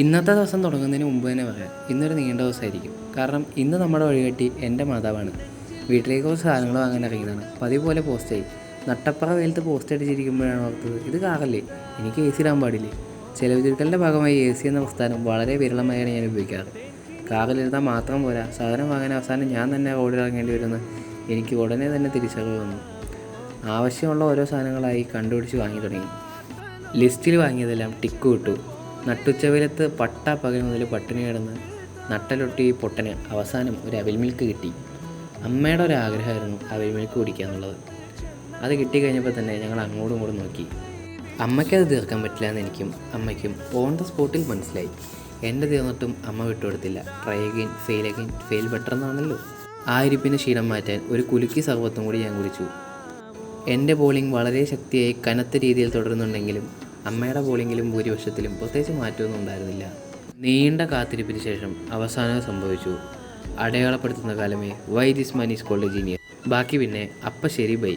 ഇന്നത്തെ ദിവസം തുടങ്ങുന്നതിന് മുമ്പ് തന്നെ പറയാം, ഇന്നൊരു നീണ്ട ദിവസമായിരിക്കും. കാരണം ഇന്ന് നമ്മുടെ വഴികാട്ടി എൻ്റെ മാതാവാണ്. വീട്ടിലേക്ക് കുറച്ച് സാധനങ്ങൾ വാങ്ങാൻ ഇറങ്ങിയതാണ്. പതിവ് പോലെ പോസ്റ്റായി. നട്ടപ്പുറ വെയിലത്ത് പോസ്റ്റ് അടിച്ചിരിക്കുമ്പോഴാണ് ഓർത്തത്, ഇത് കാറല്ലേ, എനിക്ക് AC ഇടാൻ പാടില്ലേ. ചെലവ് ചുരുക്കലിൻ്റെ ഭാഗമായി AC എന്ന പ്രസ്ഥാനം വളരെ വിരളമായാണ് ഞാൻ ഉപയോഗിക്കാറ്. കാറിലിരുന്നാൽ മാത്രം പോരാ, സാധനം വാങ്ങാൻ അവസാനം ഞാൻ തന്നെ റോഡിൽ ഇറങ്ങേണ്ടി വരുമെന്ന് എനിക്ക് ഉടനെ തന്നെ തിരിച്ചറിവ് വന്നു. ആവശ്യമുള്ള ഓരോ സാധനങ്ങളായി കണ്ടുപിടിച്ച് വാങ്ങി തുടങ്ങി. ലിസ്റ്റിൽ വാങ്ങിയതെല്ലാം ടിക്ക് വിട്ടു. നട്ടുച്ചവെയിലത്ത് പകൽ മുതൽ പട്ടിണി കിടന്ന് നട്ടലൊട്ടി പൊട്ടന് അവസാനം ഒരു അവിൽ മിൽക്ക് കിട്ടി. അമ്മയുടെ ഒരു ആഗ്രഹമായിരുന്നു അവിൽ മിൽക്ക് കുടിക്കുക എന്നുള്ളത്. അത് കിട്ടിക്കഴിഞ്ഞപ്പോൾ തന്നെ ഞങ്ങൾ അങ്ങോട്ടും ഇങ്ങോട്ടും നോക്കി. അമ്മയ്ക്കത് തീർക്കാൻ പറ്റില്ല എന്ന് എനിക്കും അമ്മയ്ക്കും ഓൺ ദ സ്പോട്ടിൽ മനസ്സിലായി. എൻ്റെ തീർന്നിട്ടും അമ്മ വിട്ടുകൊടുത്തില്ല. ട്രൈ അഗെയിൻ, ഫെയിൽ ബെറ്റർ എന്നാണല്ലോ. ആ ഇരിപ്പിന് ക്ഷീണം മാറ്റാൻ ഒരു കുലുക്കി സർവത്തും കൂടി ഞാൻ കുടിച്ചു. എൻ്റെ ബോളിംഗ് വളരെ ശക്തിയായി കനത്ത രീതിയിൽ തുടരുന്നുണ്ടെങ്കിലും അമ്മയുടെ ബോളിങ്ങിലും ഭൂരിപക്ഷത്തിലും പ്രത്യേകിച്ച് മാറ്റമൊന്നും ഉണ്ടായിരുന്നില്ല. നീണ്ട കാത്തിരിപ്പിന് ശേഷം അവസാനം സംഭവിച്ചു. അടയാളപ്പെടുത്തുന്ന കാലമേ why this Mann is called A genius. ബാക്കി പിന്നെ അപ്പം ശരി ബൈ.